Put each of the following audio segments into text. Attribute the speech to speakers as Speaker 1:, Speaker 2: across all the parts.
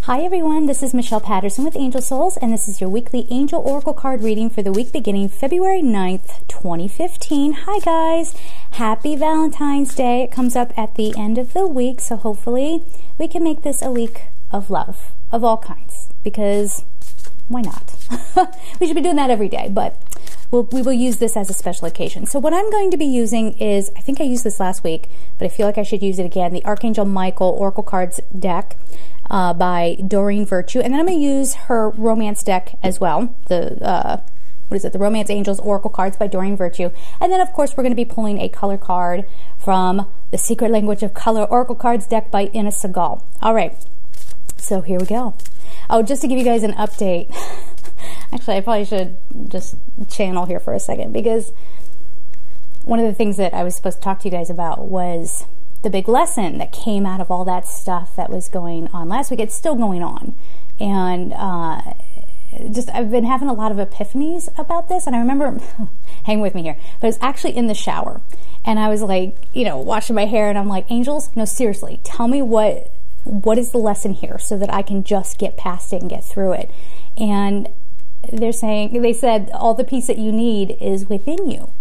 Speaker 1: Hi everyone, this is Michelle Patterson with Angel Souls, and this is your weekly Angel Oracle card reading for the week beginning February 9th, 2015. Hi guys, happy Valentine's Day. It comes up at the end of the week, so hopefully we can make this a week of love of all kinds, because why not? We should be doing that every day, but we will use this as a special occasion. So what I'm going to be using is, I think I used this last week, but I feel like I should use it again, the Archangel Michael Oracle Cards deck. By Doreen Virtue, and then I'm going to use her romance deck as well, the Romance Angels Oracle Cards by Doreen Virtue, and then of course we're going to be pulling a color card from the Secret Language of Color Oracle Cards deck by Inna Segal. Alright, so here we go. Oh, just to give you guys an update, actually I probably should just channel here for a second, because one of the things that I was supposed to talk to you guys about was the big lesson that came out of all that stuff that was going on last week. It's still going on. And I've been having a lot of epiphanies about this. And I remember, hang with me here, but it was actually in the shower. And I was like, washing my hair, and I'm like, angels, no, seriously, tell me what is the lesson here so that I can just get past it and get through it. And they said all the peace that you need is within you.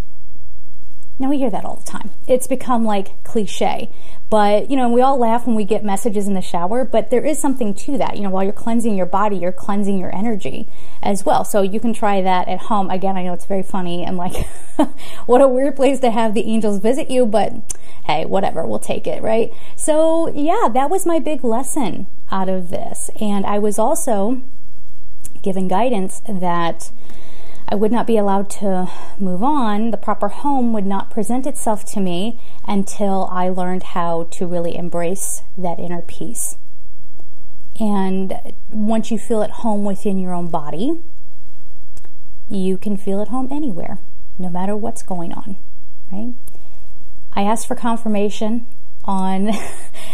Speaker 1: Now, we hear that all the time. It's become like cliche, but we all laugh when we get messages in the shower, but there is something to that. While you're cleansing your body, you're cleansing your energy as well. So you can try that at home. Again, I know it's very funny and like, what a weird place to have the angels visit you, but hey, whatever, we'll take it, right? So yeah, that was my big lesson out of this. And I was also given guidance that I would not be allowed to move on. The proper home would not present itself to me until I learned how to really embrace that inner peace. And once you feel at home within your own body, you can feel at home anywhere, no matter what's going on, right? I asked for confirmation on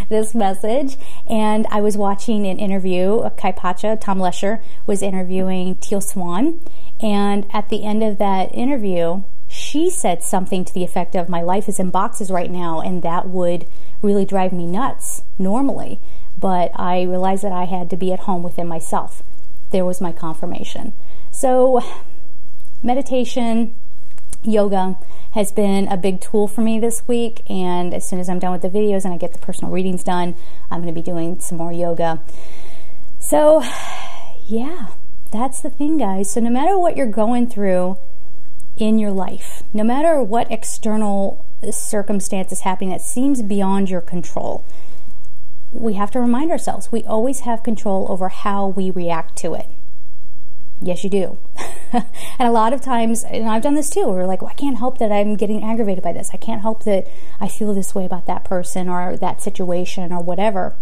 Speaker 1: this message, and I was watching an interview. Kai Pacha, Tom Lesher, was interviewing Teal Swan, and at the end of that interview, she said something to the effect of, my life is in boxes right now, and that would really drive me nuts normally, but I realized that I had to be at home within myself. There was my confirmation. So meditation, yoga has been a big tool for me this week, and as soon as I'm done with the videos and I get the personal readings done, I'm going to be doing some more yoga. So yeah, that's the thing, guys. So no matter what you're going through in your life, no matter what external circumstance is happening that seems beyond your control, we have to remind ourselves we always have control over how we react to it. Yes, you do. And a lot of times, and I've done this too, we're like, well, I can't help that I'm getting aggravated by this. I can't help that I feel this way about that person or that situation or whatever.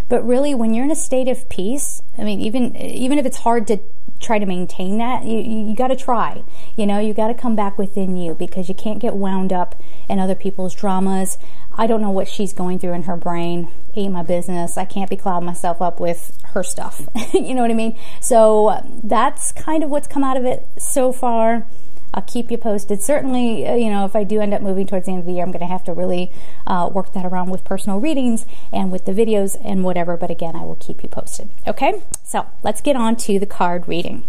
Speaker 1: But really, when you're in a state of peace, I mean, even if it's hard to try to maintain that, you got to try. You got to come back within you, because you can't get wound up in other people's dramas. I don't know what she's going through in her brain. Ain't my business. I can't be clouding myself up with her stuff. You know what I mean? So that's kind of what's come out of it so far. I'll keep you posted. Certainly, if I do end up moving towards the end of the year, I'm going to have to really work that around with personal readings and with the videos and whatever. But again, I will keep you posted. Okay? So let's get on to the card reading.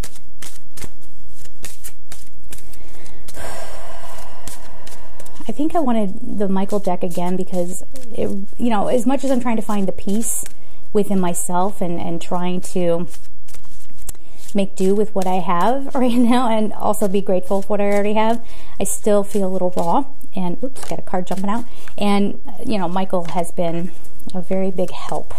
Speaker 1: I think I wanted the Michael deck again because, as much as I'm trying to find the peace within myself and trying to make do with what I have right now and also be grateful for what I already have, I still feel a little raw. And, oops, got a card jumping out. And, Michael has been a very big help.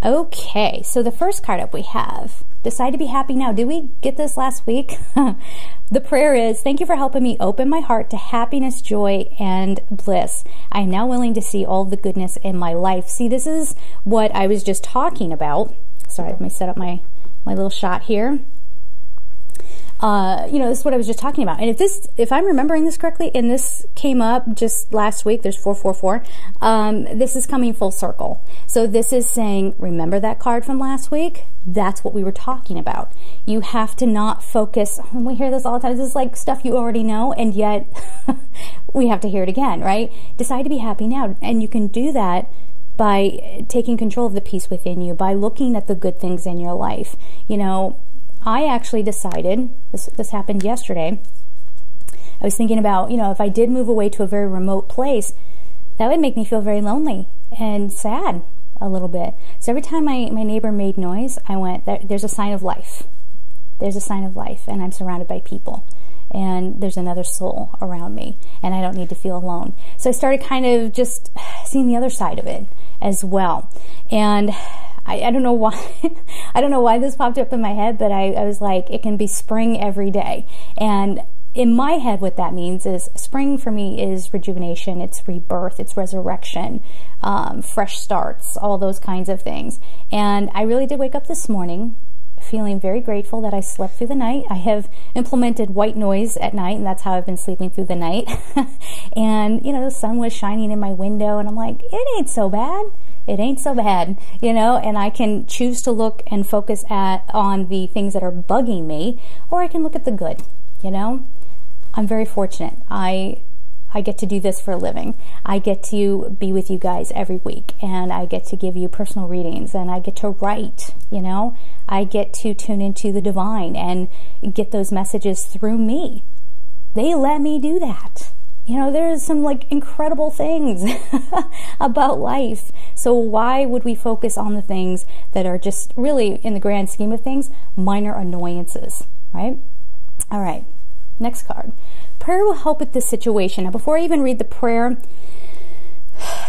Speaker 1: Okay, so the first card up we have, Decide to be happy now. Did we get this last week? The prayer is, thank you for helping me open my heart to happiness, joy, and bliss. I am now willing to see all the goodness in my life. See, this is what I was just talking about. Sorry, let me set up my little shot here. This is what I was just talking about. And if I'm remembering this correctly, and this came up just last week, there's 444, this is coming full circle. So this is saying, remember that card from last week? That's what we were talking about. You have to not focus, and we hear this all the time, this is like stuff you already know, and yet we have to hear it again, right? Decide to be happy now. And you can do that by taking control of the peace within you, by looking at the good things in your life. You know, I actually decided, this happened yesterday, I was thinking about, you know, if I did move away to a very remote place, that would make me feel very lonely and sad a little bit. So every time my neighbor made noise, I went, there's a sign of life. There's a sign of life, and I'm surrounded by people. And there's another soul around me, and I don't need to feel alone. So I started kind of just seeing the other side of it as well. And I don't know why, I don't know why this popped up in my head, but I was like, it can be spring every day. And in my head, what that means is spring for me is rejuvenation, it's rebirth, it's resurrection, fresh starts, all those kinds of things. And I really did wake up this morning feeling very grateful that I slept through the night. I have implemented white noise at night, and that's how I've been sleeping through the night. And, you know, the sun was shining in my window, and I'm like, it ain't so bad. It ain't so bad, you know, and I can choose to look and focus on the things that are bugging me, or I can look at the good, you know. I'm very fortunate. I get to do this for a living. I get to be with you guys every week, and I get to give you personal readings, and I get to write, you know. I get to tune into the divine and get those messages through me. They let me do that. You know, there's some like incredible things about life. So why would we focus on the things that are just really, in the grand scheme of things, minor annoyances, right? All right, next card. Prayer will help with this situation. Now, before I even read the prayer,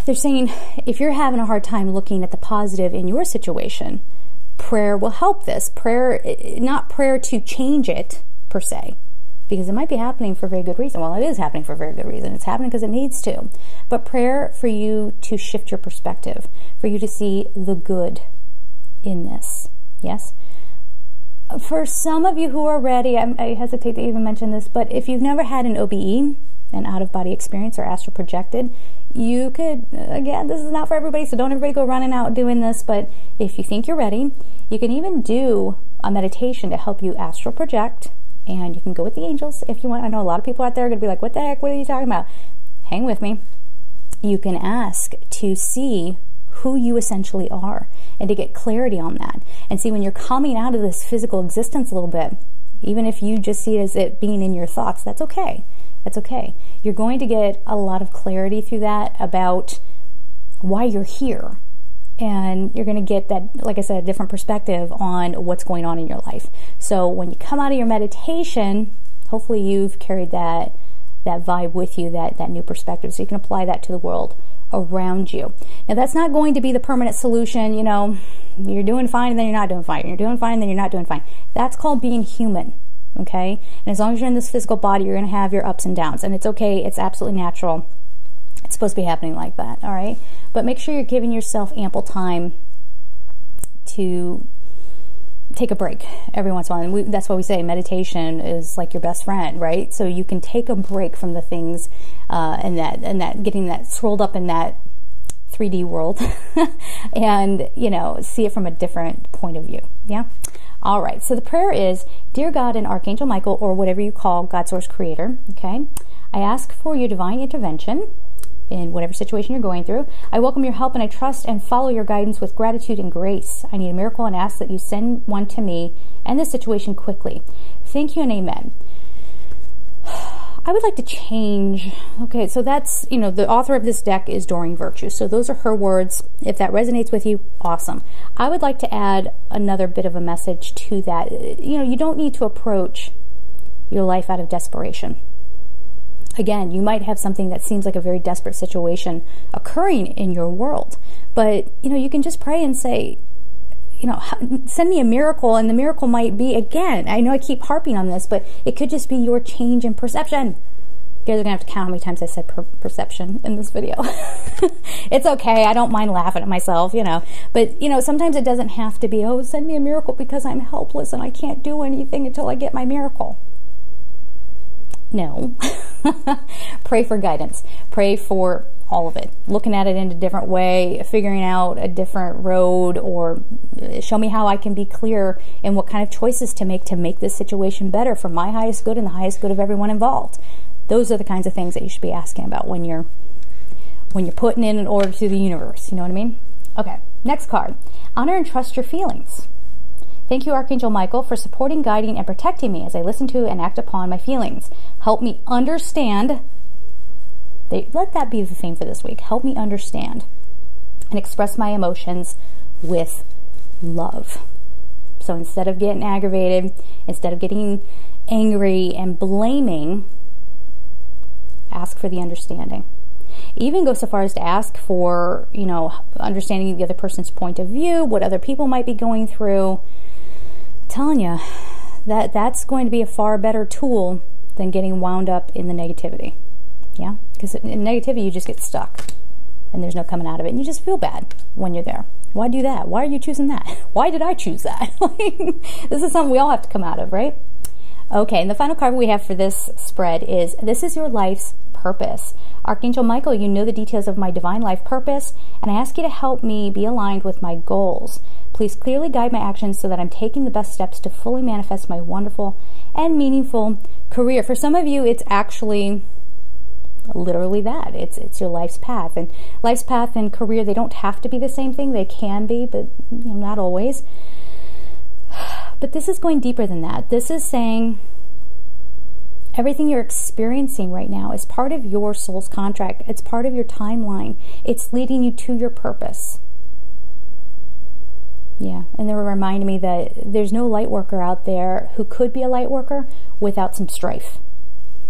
Speaker 1: they're saying if you're having a hard time looking at the positive in your situation, prayer will help this. Prayer, not prayer to change it per se, because it might be happening for a very good reason. Well, it is happening for a very good reason. It's happening because it needs to. But prayer for you to shift your perspective, for you to see the good in this. Yes? For some of you who are ready, I hesitate to even mention this, but if you've never had an OBE, an out-of-body experience, or astral projected, you could, again, this is not for everybody, so don't everybody go running out doing this, but if you think you're ready, you can even do a meditation to help you astral project, and you can go with the angels if you want. I know a lot of people out there are going to be like, what the heck, what are you talking about? Hang with me. You can ask to see who you essentially are and to get clarity on that. And see, when you're coming out of this physical existence a little bit, even if you just see it as it being in your thoughts, that's okay. That's okay. You're going to get a lot of clarity through that about why you're here. And you're going to get that, like I said, a different perspective on what's going on in your life. So when you come out of your meditation, hopefully you've carried that vibe with you, that new perspective, so you can apply that to the world around you. Now, that's not going to be the permanent solution. You know, you're doing fine and then you're not doing fine. You're doing fine and then you're not doing fine. That's called being human, okay? And as long as you're in this physical body, you're going to have your ups and downs, and it's okay. It's absolutely natural. It's supposed to be happening like that, all right? But make sure you're giving yourself ample time to take a break every once in a while. And that's why we say meditation is like your best friend, right? So you can take a break from the things and that getting that swirled up in that 3D world and, you know, see it from a different point of view. Yeah? All right. So the prayer is, Dear God and Archangel Michael, or whatever you call God, Source, Creator, okay? I ask for your divine intervention in whatever situation you're going through. I welcome your help, and I trust and follow your guidance with gratitude and grace. I need a miracle and ask that you send one to me and this situation quickly. Thank you and amen. I would like to change. Okay, so that's, you know, the author of this deck is Doreen Virtue. So those are her words. If that resonates with you, awesome. I would like to add another bit of a message to that. You know, you don't need to approach your life out of desperation. Again, you might have something that seems like a very desperate situation occurring in your world. But, you know, you can just pray and say, you know, send me a miracle. And the miracle might be, again, I know I keep harping on this, but it could just be your change in perception. You guys are going to have to count how many times I said perception in this video. It's okay. I don't mind laughing at myself, you know. But, you know, sometimes it doesn't have to be, oh, send me a miracle because I'm helpless and I can't do anything until I get my miracle. No. Pray for guidance. Pray for all of it. Looking at it in a different way, figuring out a different road, or show me how I can be clear in what kind of choices to make this situation better for my highest good and the highest good of everyone involved. Those are the kinds of things that you should be asking about when you're when you're putting in an order to the universe. You know what I mean? Okay, next card. Honor and trust your feelings. Thank you, Archangel Michael, for supporting, guiding, and protecting me as I listen to and act upon my feelings. Help me understand. Let that be the theme for this week. Help me understand and express my emotions with love. So instead of getting aggravated, instead of getting angry and blaming, ask for the understanding. Even go so far as to ask for, understanding the other person's point of view, what other people might be going through. I'm telling you, that's going to be a far better tool than getting wound up in the negativity. Yeah? Because in negativity, you just get stuck and there's no coming out of it. And you just feel bad when you're there. Why do that? Why are you choosing that? Why did I choose that? This is something we all have to come out of, right? Okay, and the final card we have for this spread is, this is your life's purpose. Archangel Michael, you know the details of my divine life purpose, and I ask you to help me be aligned with my goals. Please clearly guide my actions so that I'm taking the best steps to fully manifest my wonderful and meaningful career. For some of you, it's actually literally that. It's your life's path. And life's path and career, they don't have to be the same thing. They can be, but not always. But this is going deeper than that. This is saying everything you're experiencing right now is part of your soul's contract. It's part of your timeline. It's leading you to your purpose. Yeah, and they were reminding me that there's no light worker out there who could be a light worker without some strife.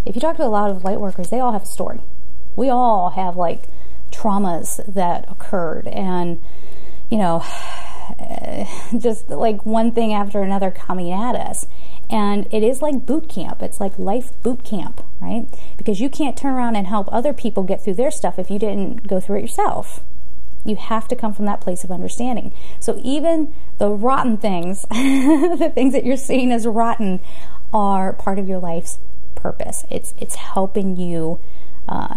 Speaker 1: If you talk to a lot of light workers, they all have a story. We all have traumas that occurred, and just one thing after another coming at us. And it is like boot camp. It's like life boot camp, right? Because you can't turn around and help other people get through their stuff if you didn't go through it yourself. You have to come from that place of understanding. So even the rotten things, the things that you're seeing as rotten, are part of your life's purpose. It's helping you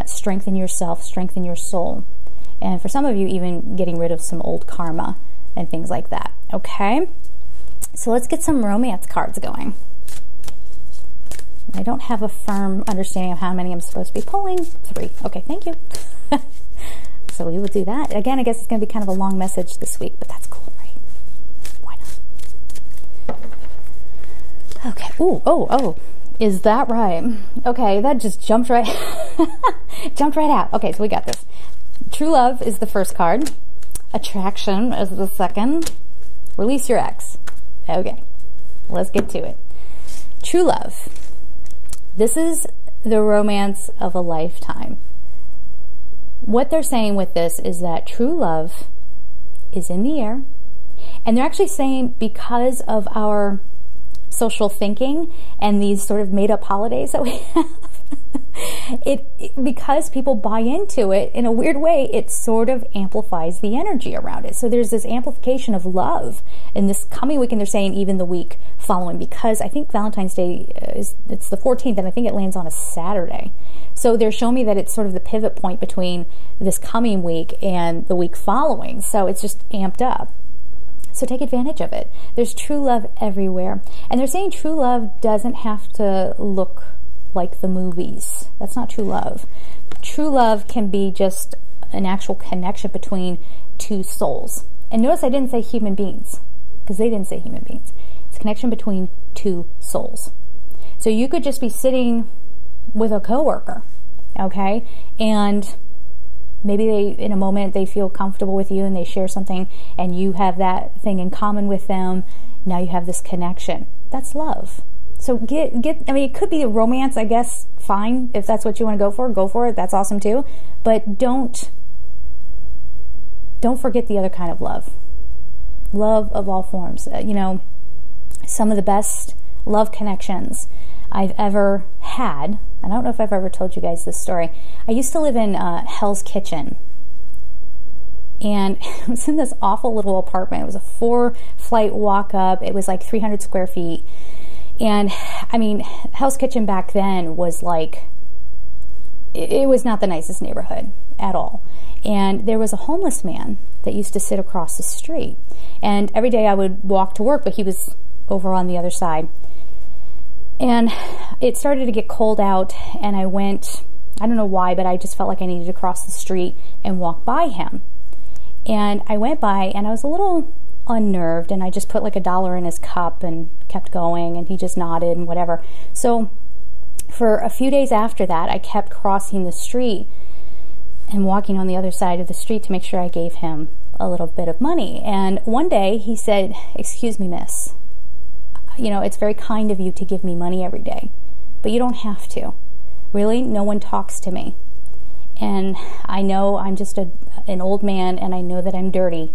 Speaker 1: strengthen yourself, strengthen your soul. And for some of you, even getting rid of some old karma and things like that. Okay? So let's get some romance cards going. I don't have a firm understanding of how many I'm supposed to be pulling. 3. Okay, thank you. So we will do that. Again, I guess it's going to be kind of a long message this week, but that's cool, right? Why not? Okay. Ooh, oh. Is that right? Okay, that just jumped right out. Okay, so we got this. True love is the first card. Attraction is the second. Release your ex. Okay, let's get to it. True love. This is the romance of a lifetime. What they're saying with this is that true love is in the air. And they're actually saying because of our social thinking and these sort of made-up holidays that we have, because people buy into it in a weird way, it sort of amplifies the energy around it. So there's this amplification of love in this coming week, and they're saying even the week following, because I think Valentine's Day it's the 14th, and I think it lands on a Saturday. So they're showing me that it's sort of the pivot point between this coming week and the week following. So it's just amped up. So take advantage of it. There's true love everywhere. And they're saying true love doesn't have to look like the movies. That's not true love. True love can be just an actual connection between two souls. And notice I didn't say human beings, because they didn't say human beings. It's a connection between two souls. So you could just be sitting with a coworker, okay? And maybe in a moment they feel comfortable with you and they share something and you have that thing in common with them. Now you have this connection. That's love. So I mean, it could be a romance, I guess, fine. If that's what you want to go for it. That's awesome too. But don't forget the other kind of love. Love of all forms. Some of the best love connections I've ever had. I don't know if I've ever told you guys this story. I used to live in Hell's Kitchen. And it was in this awful little apartment. It was a 4-flight walk up. It was like 300 square feet. And I mean, Hell's Kitchen back then was it was not the nicest neighborhood at all. And there was a homeless man that used to sit across the street. And every day I would walk to work, but he was over on the other side. And it started to get cold out, and I went I don't know why, but I just felt like I needed to cross the street and walk by him. And I went by, and I was a little unnerved, and I just put like $1 in his cup and kept going, and he just nodded and whatever. So for a few days after that, I kept crossing the street and walking on the other side of the street to make sure I gave him a little bit of money. And one day he said, "Excuse me, miss, you know, it's very kind of you to give me money every day, but you don't have to. Really, no one talks to me. And I know I'm just an old man, and I know that I'm dirty,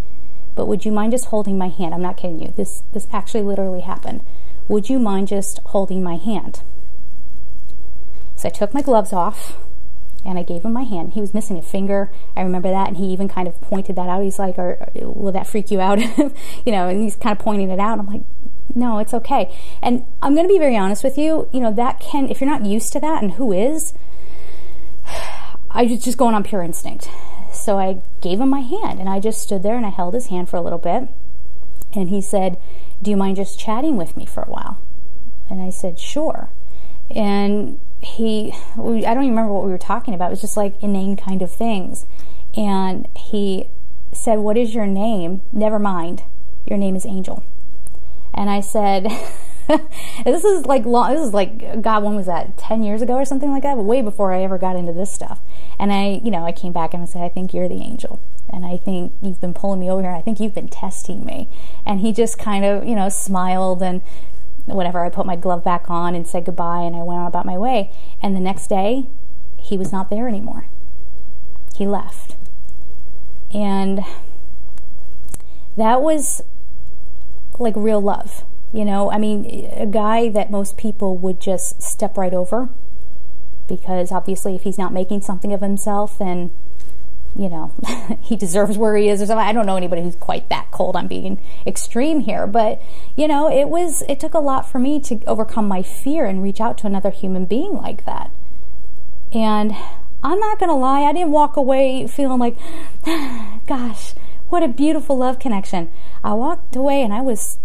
Speaker 1: but would you mind just holding my hand?" I'm not kidding you. This actually literally happened. "Would you mind just holding my hand?" So I took my gloves off, and I gave him my hand. He was missing a finger. I remember that, and he even kind of pointed that out. He's like, "Will that freak you out?" You know, and he's kind of pointing it out. I'm like, "No, it's okay." And I'm going to be very honest with you. You know, that can, if you're not used to that, and who is, I was just going on pure instinct. So I gave him my hand, and I just stood there, and I held his hand for a little bit. And he said, "Do you mind just chatting with me for a while?" And I said, "Sure." And I don't even remember what we were talking about. It was just like inane kind of things. And he said, "What is your name?" "Never mind. Your name is Angel." And I said, this is like, God, when was that? 10 years ago or something like that? But way before I ever got into this stuff. And I came back and I said, "I think you're the angel. And I think you've been pulling me over here. I think you've been testing me." And he just kind of, smiled and whatever. I put my glove back on and said goodbye, and I went on about my way. And the next day, he was not there anymore. He left. And that was like real love. I mean, a guy that most people would just step right over, because obviously if he's not making something of himself, then he deserves where he is or something. I don't know anybody who's quite that cold. I'm being extreme here, but it took a lot for me to overcome my fear and reach out to another human being like that. And I'm not gonna lie, I didn't walk away feeling like, gosh, what a beautiful love connection. I walked away and I was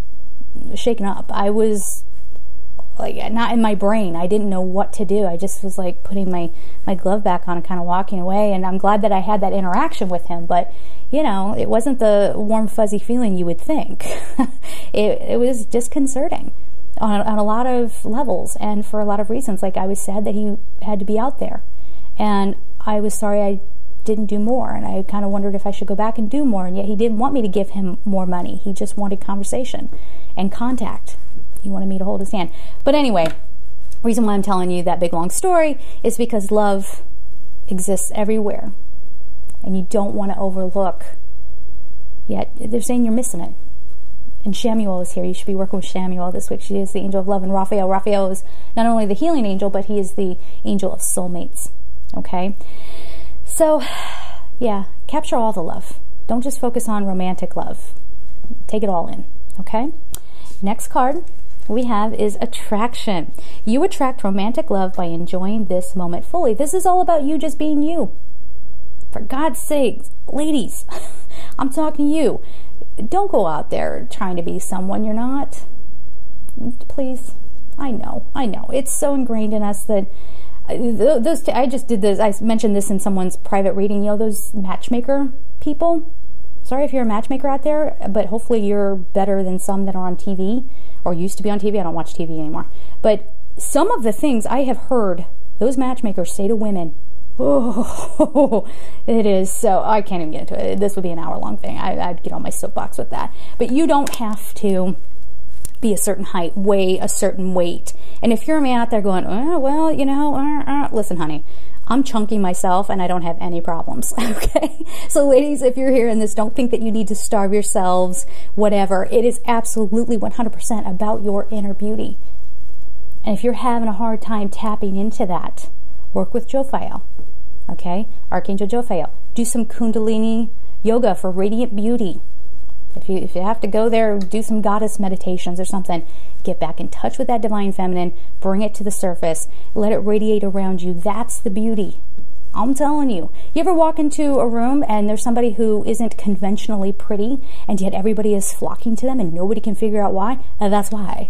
Speaker 1: shaken up. I was like not in my brain. I didn't know what to do. I just was like putting my glove back on and kind of walking away. And I'm glad that I had that interaction with him. But it wasn't the warm fuzzy feeling you would think. It was disconcerting on a lot of levels and for a lot of reasons. Like, I was sad that he had to be out there, and I was sorry I didn't do more, and I kind of wondered if I should go back and do more. And yet he didn't want me to give him more money. He just wanted conversation and contact. He wanted me to hold his hand. But anyway, the reason why I'm telling you that big long story is because love exists everywhere, and you don't want to overlook. Yet they're saying you're missing it. And Shamuel is here. You should be working with Shamuel this week. She is the angel of love. And Raphael. Raphael is not only the healing angel, but he is the angel of soulmates. Okay? So, yeah, capture all the love. Don't just focus on romantic love. Take it all in. Okay? Next card we have is attraction. You attract romantic love by enjoying this moment fully. This is all about you just being you. For God's sake, ladies, I'm talking to you. Don't go out there trying to be someone you're not. Please. I know. It's so ingrained in us that I just did this. I mentioned this in someone's private reading. Those matchmaker people. Sorry if you're a matchmaker out there, but hopefully you're better than some that are on TV or used to be on TV. I don't watch TV anymore. But some of the things I have heard those matchmakers say to women, oh, it is so, I can't even get into it. This would be an hour-long thing. I'd get on my soapbox with that. But you don't have to be a certain height, weigh a certain weight. And if you're a man out there going, listen, honey, I'm chunky myself and I don't have any problems, okay? So ladies, if you're hearing this, don't think that you need to starve yourselves, whatever. It is absolutely 100% about your inner beauty. And if you're having a hard time tapping into that, work with Jophiel, okay? Archangel Jophiel. Do some Kundalini yoga for radiant beauty. If you have to go there, do some goddess meditations or something. Get back in touch with that divine feminine. Bring it to the surface. Let it radiate around you. That's the beauty. I'm telling you. You ever walk into a room and there's somebody who isn't conventionally pretty, and yet everybody is flocking to them and nobody can figure out why? That's why.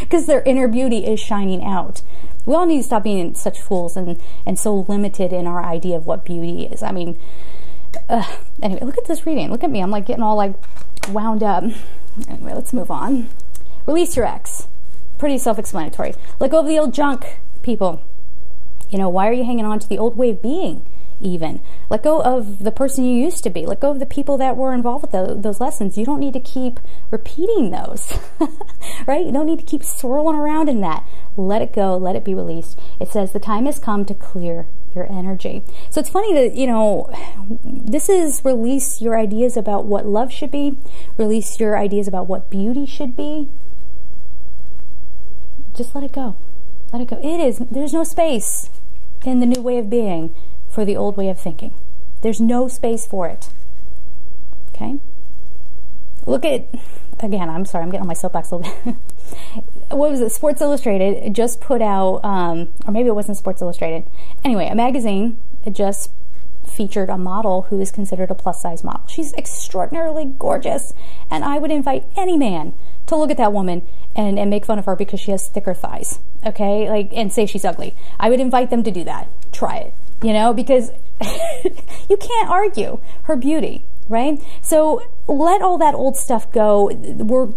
Speaker 1: Because their inner beauty is shining out. We all need to stop being such fools and so limited in our idea of what beauty is. I mean, anyway, look at this reading. Look at me. I'm like getting all like wound up. Anyway, let's move on. Release your ex. Pretty self-explanatory. Let go of the old junk, people. You know, why are you hanging on to the old way of being? Even let go of the person you used to be. Let go of the people that were involved with those lessons. You don't need to keep repeating those, right? You don't need to keep swirling around in that. Let it go. Let it be released. It says the time has come to clear your energy. So it's funny that, you know, this is release your ideas about what love should be, release your ideas about what beauty should be. Just let it go. Let it go. There's no space in the new way of being for the old way of thinking. There's no space for it. Okay? Look at, again, I'm sorry, I'm getting on my soapbox a little bit. What was it? Sports Illustrated just put out, or maybe it wasn't Sports Illustrated. Anyway, a magazine just featured a model who is considered a plus-size model. She's extraordinarily gorgeous, and I would invite any man to look at that woman and make fun of her because she has thicker thighs, okay? Like, and say she's ugly. I would invite them to do that. Try it, you know, because you can't argue her beauty, right? So let all that old stuff go.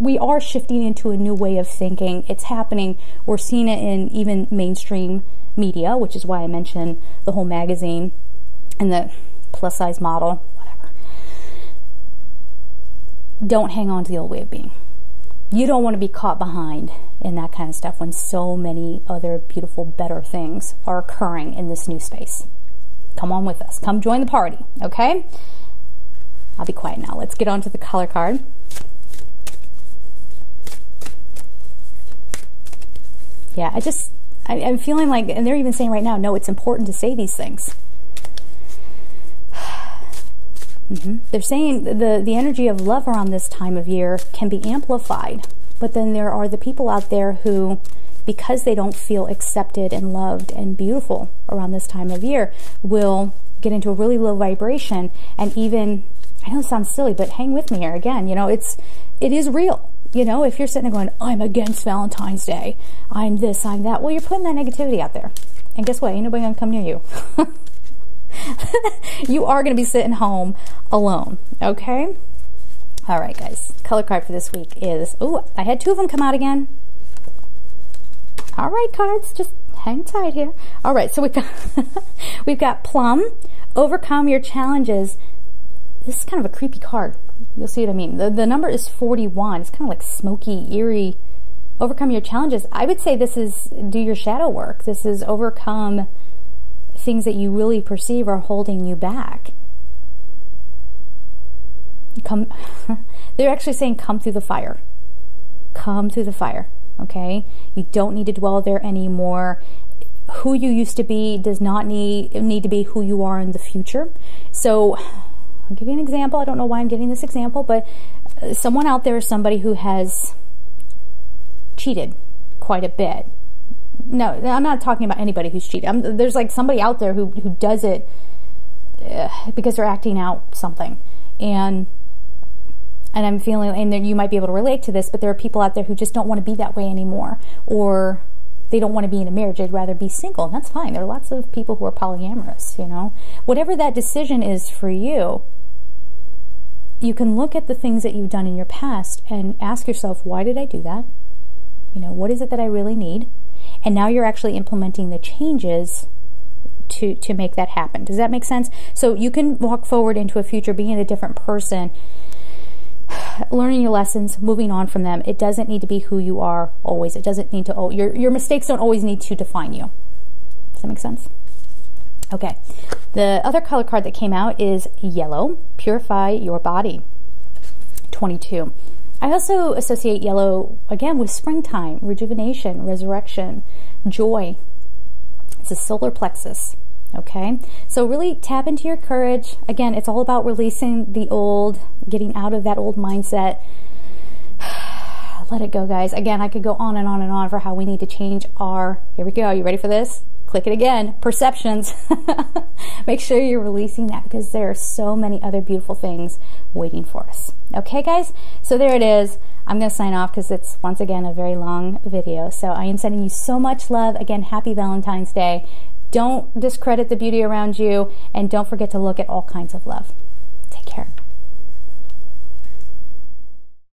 Speaker 1: We are shifting into a new way of thinking. It's happening. We're seeing it in even mainstream media, which is why I mentioned the whole magazine and the plus-size model, whatever. Don't hang on to the old way of being. You don't want to be caught behind in that kind of stuff when so many other beautiful, better things are occurring in this new space. Come on with us. Come join the party, okay? I'll be quiet now. Let's get on to the color card. Yeah, I'm feeling like, and they're even saying right now, no, it's important to say these things. They're saying the energy of love around this time of year can be amplified, but then there are the people out there who, because they don't feel accepted and loved and beautiful around this time of year, will get into a really low vibration and even, I know it sounds silly, but hang with me here again, you know, it is real. You know, if you're sitting there going, I'm against Valentine's Day, I'm this, I'm that, well, you're putting that negativity out there. And guess what? Ain't nobody gonna come near you. You are going to be sitting home alone, okay? All right, guys. Color card for this week is, oh, I had two of them come out again. All right, cards, just hang tight here. All right, so we've got Plum, overcome your challenges. This is kind of a creepy card. You'll see what I mean. The number is 41. It's kind of like smoky, eerie. Overcome your challenges. I would say this is do your shadow work. This is overcome things that you really perceive are holding you back. They're actually saying come through the fire. Come through the fire, okay? You don't need to dwell there anymore. Who you used to be does not need to be who you are in the future. So I'll give you an example. I don't know why I'm getting this example, but someone out there is somebody who has cheated quite a bit. No, I'm not talking about anybody who's cheated. There's like somebody out there who does it because they're acting out something. And I'm feeling, and you might be able to relate to this, but there are people out there who just don't want to be that way anymore. Or they don't want to be in a marriage. They'd rather be single. And that's fine. There are lots of people who are polyamorous, you know. Whatever that decision is for you, you can look at the things that you've done in your past and ask yourself, why did I do that? You know, what is it that I really need? And now you're actually implementing the changes to make that happen. Does that make sense? So you can walk forward into a future being a different person, learning your lessons, moving on from them. It doesn't need to be who you are always. It doesn't need to, your mistakes don't always need to define you. Does that make sense? Okay. The other color card that came out is yellow, purify your body. 22. I also associate yellow, again, with springtime, rejuvenation, resurrection, joy. It's a solar plexus, okay? So really tap into your courage. Again, it's all about releasing the old, getting out of that old mindset. Let it go, guys. Again, I could go on and on and on for how we need to change our, here we go, you ready for this? Click it again, perceptions. Make sure you're releasing that because there are so many other beautiful things waiting for us. Okay, guys? So there it is. I'm going to sign off because it's, once again, a very long video. So I am sending you so much love. Again, happy Valentine's Day. Don't discredit the beauty around you, and don't forget to look at all kinds of love. Take care.